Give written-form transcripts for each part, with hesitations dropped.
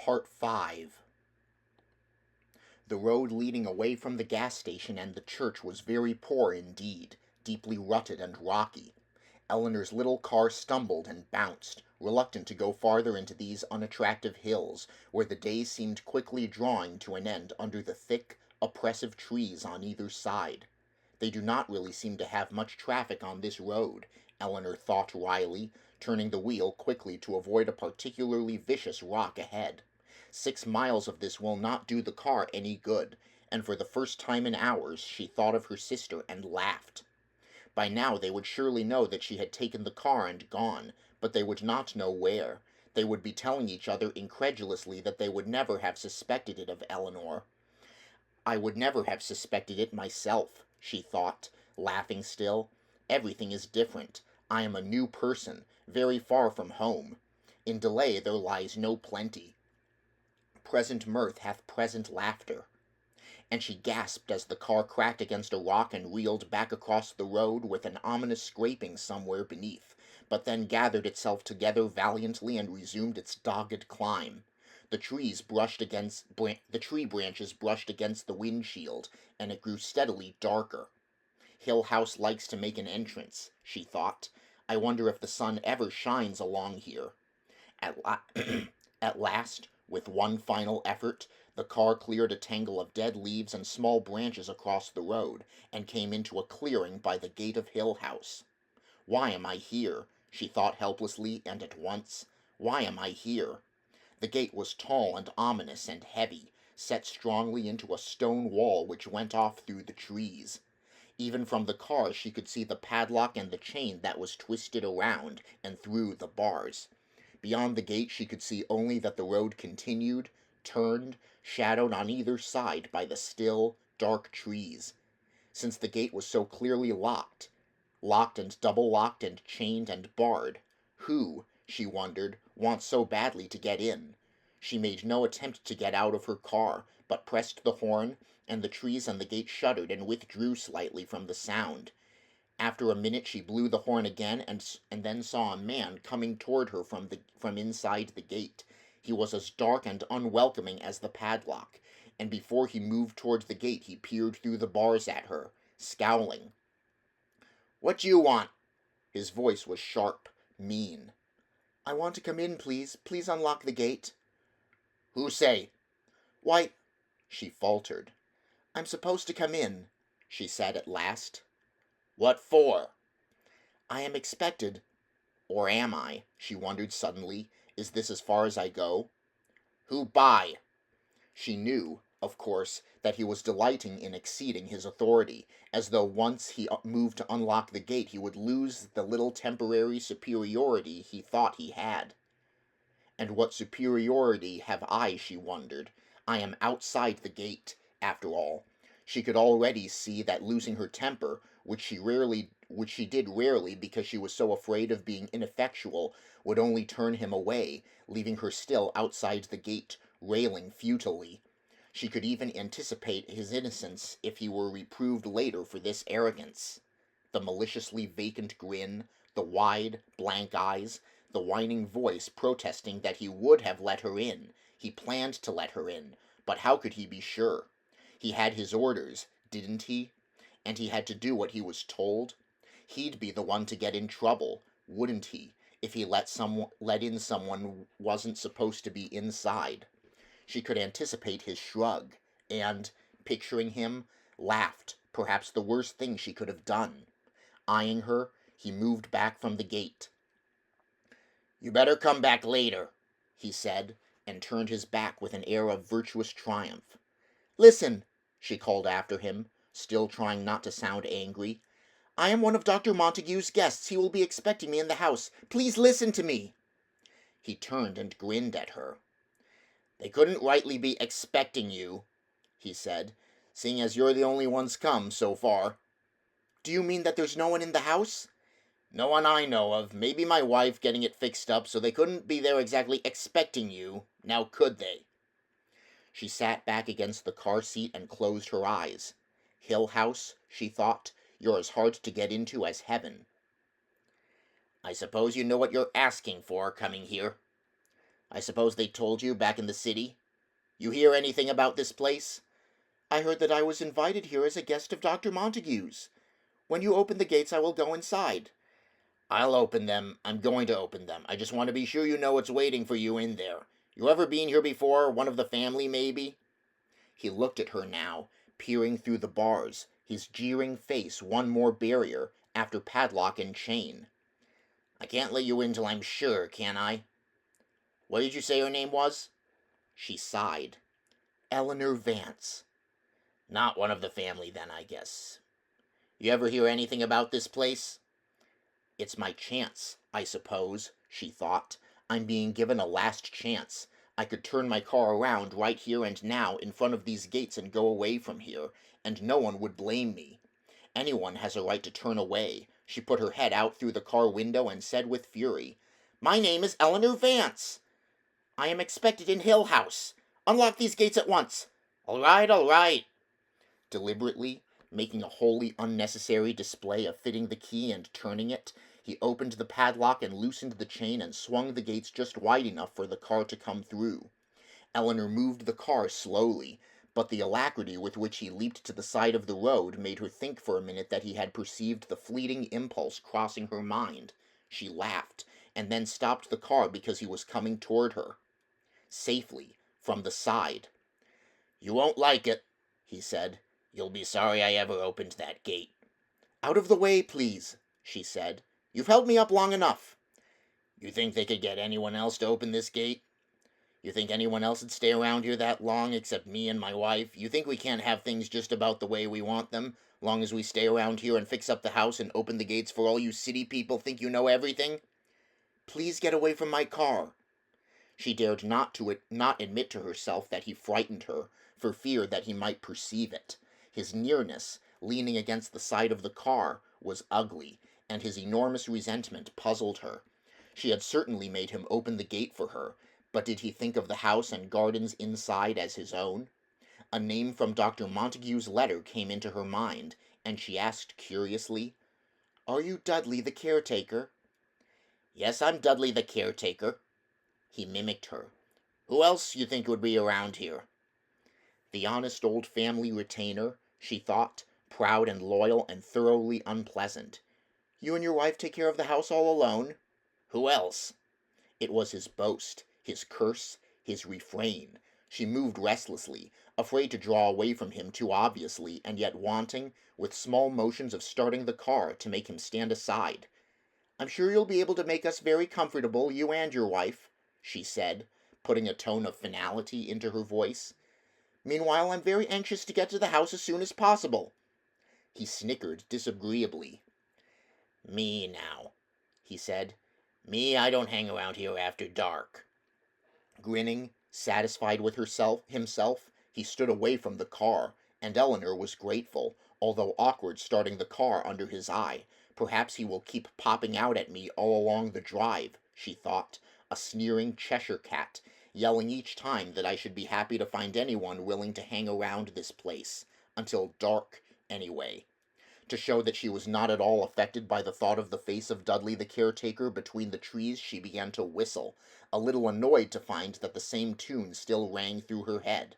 Part 5. The road leading away from the gas station and the church was very poor indeed, deeply rutted and rocky. Eleanor's little car stumbled and bounced, reluctant to go farther into these unattractive hills, where the day seemed quickly drawing to an end under the thick, oppressive trees on either side. They do not really seem to have much traffic on this road, Eleanor thought wryly, turning the wheel quickly to avoid a particularly vicious rock ahead. 6 miles of this will not do the car any good, and for the first time in hours she thought of her sister and laughed. By now they would surely know that she had taken the car and gone, but they would not know where. They would be telling each other incredulously that they would never have suspected it of Eleanor. I would never have suspected it myself, she thought, laughing still. Everything is different. I am a new person, very far from home. In delay there lies no plenty. Present mirth hath present laughter. And she gasped as the car cracked against a rock and reeled back across the road with an ominous scraping somewhere beneath, but then gathered itself together valiantly and resumed its dogged climb. The tree branches brushed against the windshield, and it grew steadily darker. Hill House likes to make an entrance, she thought. I wonder if the sun ever shines along here. At last, with one final effort, the car cleared a tangle of dead leaves and small branches across the road, and came into a clearing by the gate of Hill House. Why am I here? She thought helplessly and at once. Why am I here? The gate was tall and ominous and heavy, set strongly into a stone wall which went off through the trees. Even from the car she could see the padlock and the chain that was twisted around and through the bars. Beyond the gate she could see only that the road continued, turned, shadowed on either side by the still, dark trees. Since the gate was so clearly locked and double-locked and chained and barred, who, she wondered, wants so badly to get in? She made no attempt to get out of her car, but pressed the horn, and the trees and the gate shuddered and withdrew slightly from the sound. After a minute she blew the horn again, and then saw a man coming toward her from inside the gate. He was as dark and unwelcoming as the padlock, and before he moved toward the gate he peered through the bars at her, scowling. "What do you want?" His voice was sharp, mean. "I want to come in, please. Please unlock the gate." "Who say?" "Why," she faltered. "I'm supposed to come in," she said at last. "What for?" "I am expected. Or am I?" she wondered suddenly. "Is this as far as I go?" "Who by?" She knew, of course, that he was delighting in exceeding his authority, as though once he moved to unlock the gate he would lose the little temporary superiority he thought he had. And what superiority have I, she wondered? I am outside the gate, after all. She could already see that losing her temper, which she did rarely because she was so afraid of being ineffectual, would only turn him away, leaving her still outside the gate, railing futilely. She could even anticipate his innocence if he were reproved later for this arrogance. The maliciously vacant grin, the wide, blank eyes, the whining voice protesting that he would have let her in. He planned to let her in, but how could he be sure? He had his orders, didn't he? And he had to do what he was told. He'd be the one to get in trouble, wouldn't he, if he let in someone who wasn't supposed to be inside? She could anticipate his shrug, and, picturing him, laughed, perhaps the worst thing she could have done. Eyeing her, he moved back from the gate. "You better come back later," he said, and turned his back with an air of virtuous triumph. "Listen," she called after him, still trying not to sound angry. "I am one of Dr. Montague's guests. He will be expecting me in the house. Please listen to me." He turned and grinned at her. "They couldn't rightly be expecting you," he said, "seeing as you're the only ones come, so far." "Do you mean that there's no one in the house?" "No one I know of. Maybe my wife getting it fixed up, so they couldn't be there exactly expecting you. Now could they?" She sat back against the car seat and closed her eyes. Hill House, she thought, you're as hard to get into as heaven. "I suppose you know what you're asking for, coming here." I suppose they told you back in the city? You hear anything about this place? I heard that I was invited here as a guest of Dr. Montague's. When you open the gates, I will go inside. I'll open them. I'm going to open them. I just want to be sure you know what's waiting for you in there. You ever been here before? One of the family, maybe? He looked at her now, peering through the bars, his jeering face one more barrier after padlock and chain. I can't let you in till I'm sure, can I? What did you say her name was? She sighed. Eleanor Vance. Not one of the family, then, I guess. You ever hear anything about this place? It's my chance, I suppose, she thought. I'm being given a last chance. I could turn my car around right here and now in front of these gates and go away from here, and no one would blame me. Anyone has a right to turn away. She put her head out through the car window and said with fury, "My name is Eleanor Vance. I am expected in Hill House. Unlock these gates at once." All right, all right. Deliberately, making a wholly unnecessary display of fitting the key and turning it, he opened the padlock and loosened the chain and swung the gates just wide enough for the car to come through. Eleanor moved the car slowly, but the alacrity with which he leaped to the side of the road made her think for a minute that he had perceived the fleeting impulse crossing her mind. She laughed, and then stopped the car because he was coming toward her. Safely, from the side. "You won't like it," he said. "You'll be sorry I ever opened that gate." "Out of the way, please," she said. "You've held me up long enough." "You think they could get anyone else to open this gate? You think anyone else would stay around here that long except me and my wife? You think we can't have things just about the way we want them, long as we stay around here and fix up the house and open the gates for all you city people think you know everything?" "Please get away from my car." She dared not admit to herself that he frightened her, for fear that he might perceive it. His nearness, leaning against the side of the car, was ugly, and his enormous resentment puzzled her. She had certainly made him open the gate for her, but did he think of the house and gardens inside as his own? A name from Dr. Montague's letter came into her mind, and she asked curiously, "Are you Dudley the caretaker?" "Yes, I'm Dudley the caretaker." He mimicked her. "Who else you think would be around here?" The honest old family retainer, she thought, proud and loyal and thoroughly unpleasant. "You and your wife take care of the house all alone?" "Who else?" It was his boast, his curse, his refrain. She moved restlessly, afraid to draw away from him too obviously, and yet wanting, with small motions of starting the car, to make him stand aside. "I'm sure you'll be able to make us very comfortable, you and your wife," she said, putting a tone of finality into her voice. "Meanwhile, I'm very anxious to get to the house as soon as possible." He snickered disagreeably. "Me, now," he said. "Me, I don't hang around here after dark." Grinning, satisfied with himself, he stood away from the car, and Eleanor was grateful, although awkward starting the car under his eye. Perhaps he will keep popping out at me all along the drive, she thought, a sneering Cheshire cat, yelling each time that I should be happy to find anyone willing to hang around this place, until dark, anyway. To show that she was not at all affected by the thought of the face of Dudley the caretaker between the trees, she began to whistle, a little annoyed to find that the same tune still rang through her head.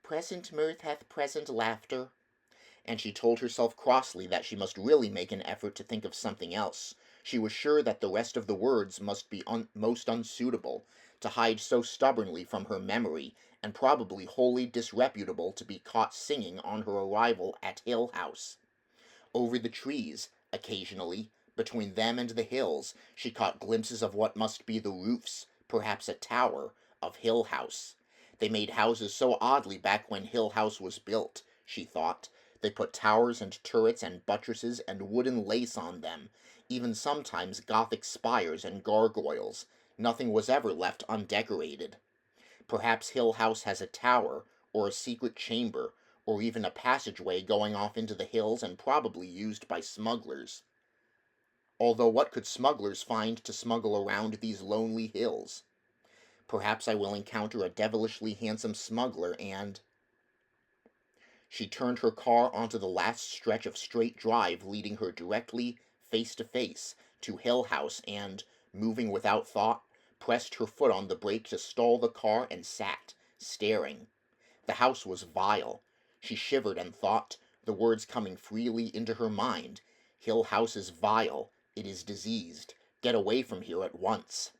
"Present mirth hath present laughter," and she told herself crossly that she must really make an effort to think of something else. She was sure that the rest of the words must be most unsuitable, to hide so stubbornly from her memory, and probably wholly disreputable to be caught singing on her arrival at Hill House. Over the trees, occasionally, between them and the hills, she caught glimpses of what must be the roofs, perhaps a tower, of Hill House. They made houses so oddly back when Hill House was built, she thought. They put towers and turrets and buttresses and wooden lace on them, even sometimes Gothic spires and gargoyles. Nothing was ever left undecorated. Perhaps Hill House has a tower, or a secret chamber, or even a passageway going off into the hills and probably used by smugglers. Although what could smugglers find to smuggle around these lonely hills? Perhaps I will encounter a devilishly handsome smuggler and... She turned her car onto the last stretch of straight drive leading her directly, face to face, to Hill House and, moving without thought, pressed her foot on the brake to stall the car, and sat, staring. The house was vile. She shivered and thought, the words coming freely into her mind, Hill House is vile. It is diseased. Get away from here at once.